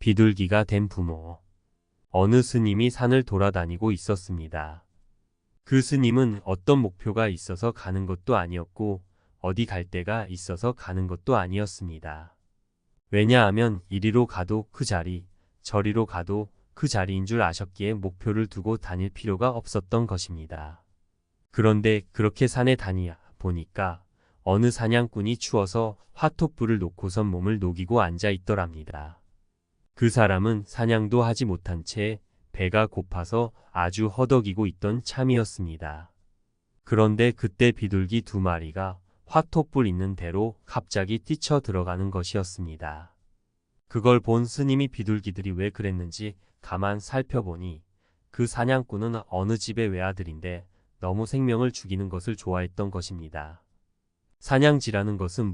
비둘기가 된 부모. 어느 스님이 산을 돌아다니고 있었습니다. 그 스님은 어떤 목표가 있어서 가는 것도 아니었고 어디 갈 데가 있어서 가는 것도 아니었습니다. 왜냐하면 이리로 가도 그 자리, 저리로 가도 그 자리인 줄 아셨기에 목표를 두고 다닐 필요가 없었던 것입니다. 그런데 그렇게 산에 다니다 보니까 어느 사냥꾼이 추워서 화톳불을 놓고선 몸을 녹이고 앉아 있더랍니다. 그 사람은 사냥도 하지 못한 채 배가 고파서 아주 허덕이고 있던 참이었습니다. 그런데 그때 비둘기 두 마리가 화톳불 있는 대로 갑자기 뛰쳐 들어가는 것이었습니다. 그걸 본 스님이 비둘기들이 왜 그랬는지 가만 살펴보니 그 사냥꾼은 어느 집의 외아들인데 너무 생명을 죽이는 것을 좋아했던 것입니다. 사냥지라는 것은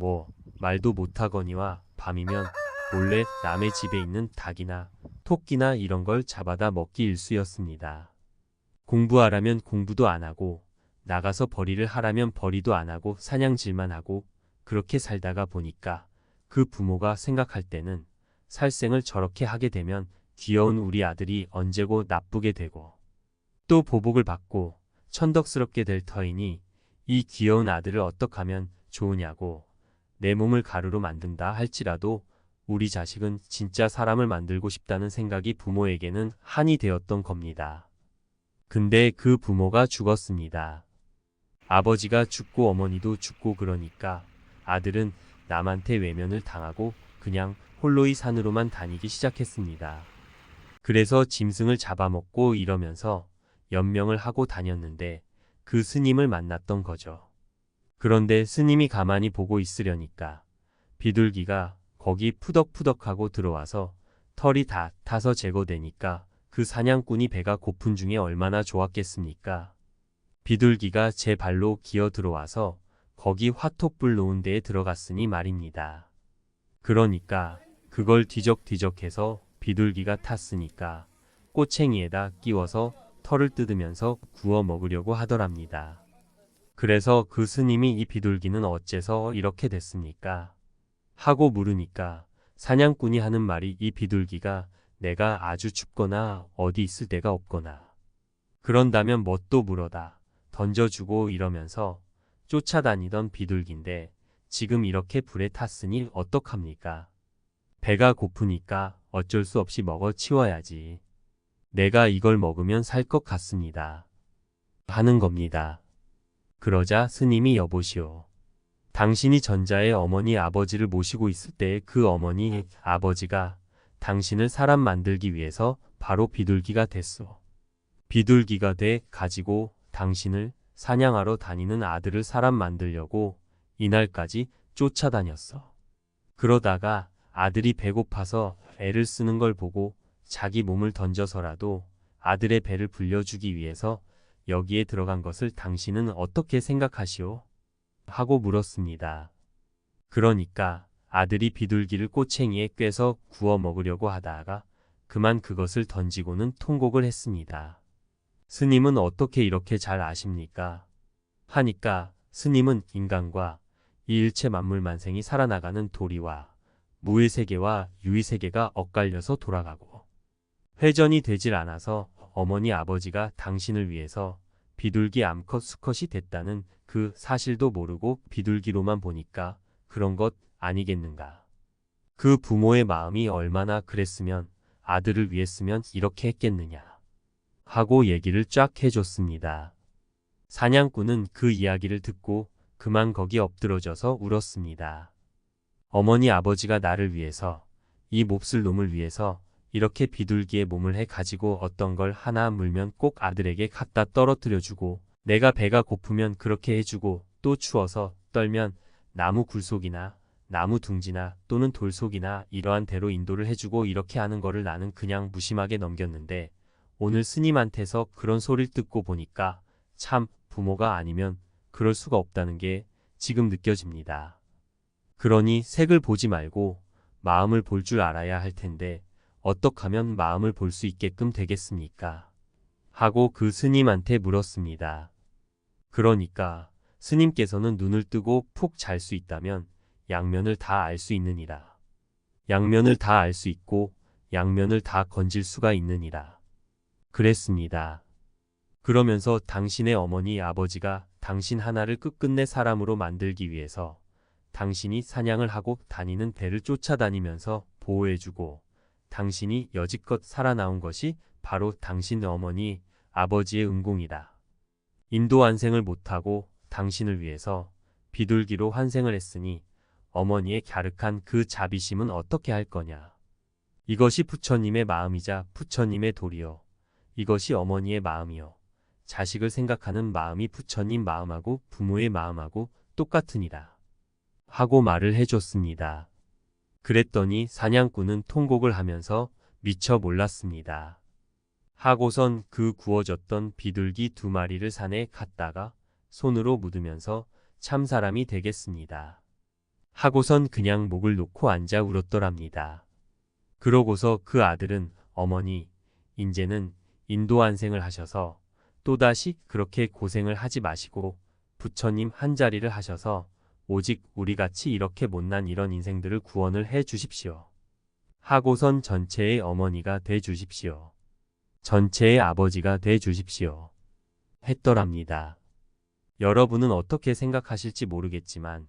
말도 못하거니와 밤이면 몰래 남의 집에 있는 닭이나 토끼나 이런 걸 잡아다 먹기 일쑤였습니다. 공부하라면 공부도 안 하고 나가서 벌이를 하라면 벌이도 안 하고 사냥질만 하고 그렇게 살다가 보니까 그 부모가 생각할 때는 살생을 저렇게 하게 되면 귀여운 우리 아들이 언제고 나쁘게 되고 또 보복을 받고 천덕스럽게 될 터이니 이 귀여운 아들을 어떡하면 좋으냐고 내 몸을 가루로 만든다 할지라도 우리 자식은 진짜 사람을 만들고 싶다는 생각이 부모에게는 한이 되었던 겁니다. 근데 그 부모가 죽었습니다. 아버지가 죽고 어머니도 죽고 그러니까 아들은 남한테 외면을 당하고 그냥 홀로이 산으로만 다니기 시작했습니다. 그래서 짐승을 잡아먹고 이러면서 연명을 하고 다녔는데 그 스님을 만났던 거죠. 그런데 스님이 가만히 보고 있으려니까 비둘기가 거기 푸덕푸덕하고 들어와서 털이 다 타서 제거되니까 그 사냥꾼이 배가 고픈 중에 얼마나 좋았겠습니까? 비둘기가 제 발로 기어 들어와서 거기 화톳불 놓은 데에 들어갔으니 말입니다. 그러니까 그걸 뒤적뒤적해서 비둘기가 탔으니까 꼬챙이에다 끼워서 털을 뜯으면서 구워 먹으려고 하더랍니다. 그래서 그 스님이 이 비둘기는 어째서 이렇게 됐습니까? 하고 물으니까 사냥꾼이 하는 말이 이 비둘기가 내가 아주 춥거나 어디 있을 데가 없거나 그런다면 뭣도 물어다 던져주고 이러면서 쫓아다니던 비둘기인데 지금 이렇게 불에 탔으니 어떡합니까? 배가 고프니까 어쩔 수 없이 먹어 치워야지. 내가 이걸 먹으면 살 것 같습니다. 하는 겁니다. 그러자 스님이 여보시오. 당신이 전자의 어머니 아버지를 모시고 있을 때 그 어머니 아버지가 당신을 사람 만들기 위해서 바로 비둘기가 됐소. 비둘기가 돼 가지고 당신을 사냥하러 다니는 아들을 사람 만들려고 이날까지 쫓아다녔어. 그러다가 아들이 배고파서 애를 쓰는 걸 보고 자기 몸을 던져서라도 아들의 배를 불려주기 위해서 여기에 들어간 것을 당신은 어떻게 생각하시오? 하고 물었습니다. 그러니까 아들이 비둘기를 꼬챙이에 꿰서 구워 먹으려고 하다가 그만 그것을 던지고는 통곡을 했습니다. 스님은 어떻게 이렇게 잘 아십니까? 하니까 스님은 인간과 이 일체 만물 만생이 살아나가는 도리와 무의 세계와 유의 세계가 엇갈려서 돌아가고 회전이 되질 않아서 어머니 아버지가 당신을 위해서 비둘기 암컷 수컷이 됐다는 그 사실도 모르고 비둘기로만 보니까 그런 것 아니겠는가. 그 부모의 마음이 얼마나 그랬으면 아들을 위했으면 이렇게 했겠느냐 하고 얘기를 쫙 해줬습니다. 사냥꾼은 그 이야기를 듣고 그만 거기 엎드러져서 울었습니다. 어머니 아버지가 나를 위해서 이 몹쓸 놈을 위해서 이렇게 비둘기의 몸을 해 가지고 어떤 걸 하나 물면 꼭 아들에게 갖다 떨어뜨려주고 내가 배가 고프면 그렇게 해주고 또 추워서 떨면 나무 굴속이나 나무 둥지나 또는 돌속이나 이러한 대로 인도를 해주고 이렇게 하는 거를 나는 그냥 무심하게 넘겼는데 오늘 스님한테서 그런 소리를 듣고 보니까 참 부모가 아니면 그럴 수가 없다는 게 지금 느껴집니다. 그러니 색을 보지 말고 마음을 볼 줄 알아야 할 텐데 어떻게 하면 마음을 볼 수 있게끔 되겠습니까? 하고 그 스님한테 물었습니다. 그러니까 스님께서는 눈을 뜨고 푹 잘 수 있다면 양면을 다 알 수 있느니라. 양면을 다 알 수 있고 양면을 다 건질 수가 있느니라. 그랬습니다. 그러면서 당신의 어머니 아버지가 당신 하나를 끝끝내 사람으로 만들기 위해서 당신이 사냥을 하고 다니는 배를 쫓아다니면서 보호해주고 당신이 여지껏 살아나온 것이 바로 당신 어머니 아버지의 은공이다. 인도 환생을 못하고 당신을 위해서 비둘기로 환생을 했으니 어머니의 갸륵한 그 자비심은 어떻게 할 거냐. 이것이 부처님의 마음이자 부처님의 도리요. 이것이 어머니의 마음이요. 자식을 생각하는 마음이 부처님 마음하고 부모의 마음하고 똑같으니라. 하고 말을 해줬습니다. 그랬더니 사냥꾼은 통곡을 하면서 미처 몰랐습니다. 하고선 그 구워졌던 비둘기 2마리를 산에 갔다가 손으로 묻으면서 참 사람이 되겠습니다. 하고선 그냥 목을 놓고 앉아 울었더랍니다. 그러고서 그 아들은 어머니, 인제는 인도 환생을 하셔서 또다시 그렇게 고생을 하지 마시고 부처님 한자리를 하셔서 오직 우리같이 이렇게 못난 이런 인생들을 구원을 해 주십시오. 하고선 전체의 어머니가 돼 주십시오. 전체의 아버지가 돼 주십시오. 했더랍니다. 여러분은 어떻게 생각하실지 모르겠지만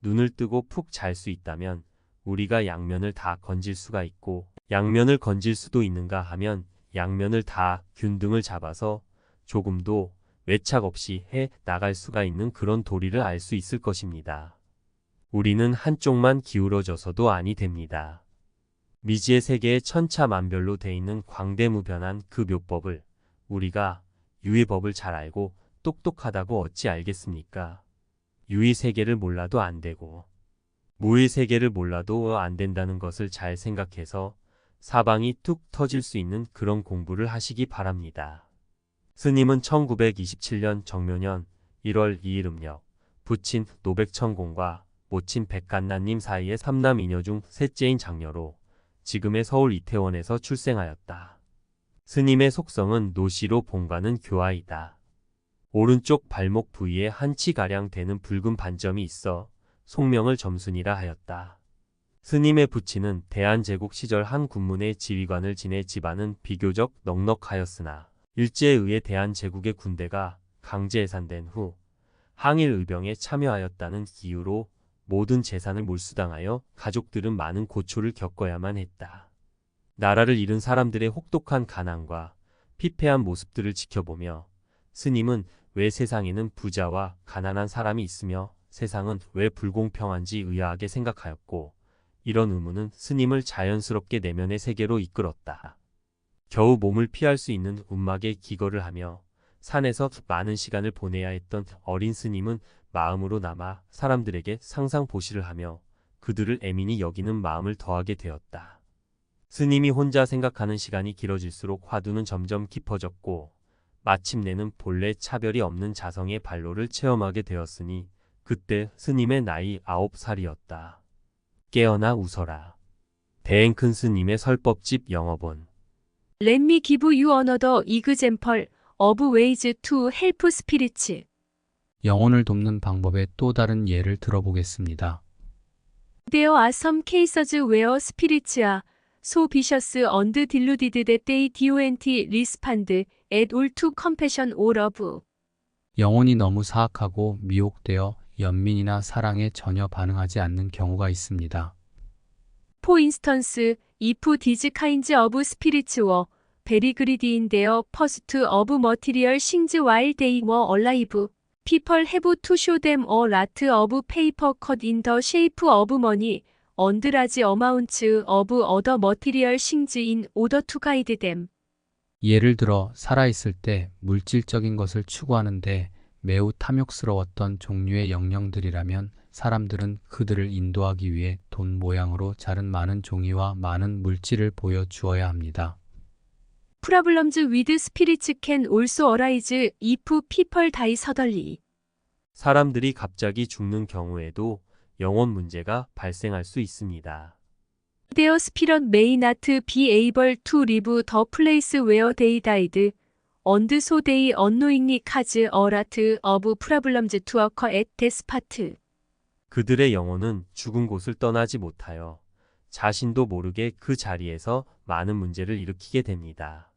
눈을 뜨고 푹 잘 수 있다면 우리가 양면을 다 건질 수가 있고 양면을 건질 수도 있는가 하면 양면을 다 균등을 잡아서 조금도 외착 없이 해 나갈 수가 있는 그런 도리를 알 수 있을 것입니다. 우리는 한쪽만 기울어져서도 아니 됩니다. 미지의 세계에 천차만별로 돼 있는 광대무변한 그 묘법을 우리가 유의법을 잘 알고 똑똑하다고 어찌 알겠습니까? 유의 세계를 몰라도 안 되고 무의 세계를 몰라도 안 된다는 것을 잘 생각해서 사방이 툭 터질 수 있는 그런 공부를 하시기 바랍니다. 스님은 1927년 정묘년 1월 2일 음력 부친 노백천공과 모친 백간나님 사이의 3남 이녀 중 셋째인 장녀로 지금의 서울 이태원에서 출생하였다. 스님의 속성은 노시로 본가는 교아이다. 오른쪽 발목 부위에 한치가량 되는 붉은 반점이 있어 속명을 점순이라 하였다. 스님의 부친은 대한제국 시절 한 군문의 지휘관을 지내 집안은 비교적 넉넉하였으나 일제에 의해 대한제국의 군대가 강제 해산된 후 항일의병에 참여하였다는 이유로 모든 재산을 몰수당하여 가족들은 많은 고초를 겪어야만 했다. 나라를 잃은 사람들의 혹독한 가난과 피폐한 모습들을 지켜보며 스님은 왜 세상에는 부자와 가난한 사람이 있으며 세상은 왜 불공평한지 의아하게 생각하였고 이런 의문은 스님을 자연스럽게 내면의 세계로 이끌었다. 겨우 몸을 피할 수 있는 움막에 기거를 하며 산에서 많은 시간을 보내야 했던 어린 스님은 마음으로 남아 사람들에게 상상보시를 하며 그들을 애민히 여기는 마음을 더하게 되었다. 스님이 혼자 생각하는 시간이 길어질수록 화두는 점점 깊어졌고 마침내는 본래 차별이 없는 자성의 발로를 체험하게 되었으니 그때 스님의 나이 9살이었다. 깨어나 웃어라. 대행큰 스님의 설법집 영어본. Let me give you another example of ways to help spirits. 영혼을 돕는 방법의 또 다른 예를 들어보겠습니다. There are some cases where spirits are so vicious and deluded that they don't respond at all to compassion or love. 영혼이 너무 사악하고 미혹되어 연민이나 사랑에 전혀 반응하지 않는 경우가 있습니다. For instance, if these kinds of spirits were very greedy in their pursuit of material things while they were alive, people have to show them a lot of paper cut in the shape of money and large amounts of other material things in order to guide them. 예를 들어 살아있을 때 물질적인 것을 추구하는데 매우 탐욕스러웠던 종류의 영령들이라면 사람들은 그들을 인도하기 위해 돈 모양으로 자른 많은 종이와 많은 물질을 보여주어야 합니다. Problems with spirits can also arise if people die suddenly. 사람들이 갑자기 죽는 경우에도 영혼 문제가 발생할 수 있습니다. Their spirit may not be able to leave the place where they died, and so they unknowingly cause a lot of problems to occur at that spot. 그들의 영혼은 죽은 곳을 떠나지 못하여 자신도 모르게 그 자리에서 많은 문제를 일으키게 됩니다.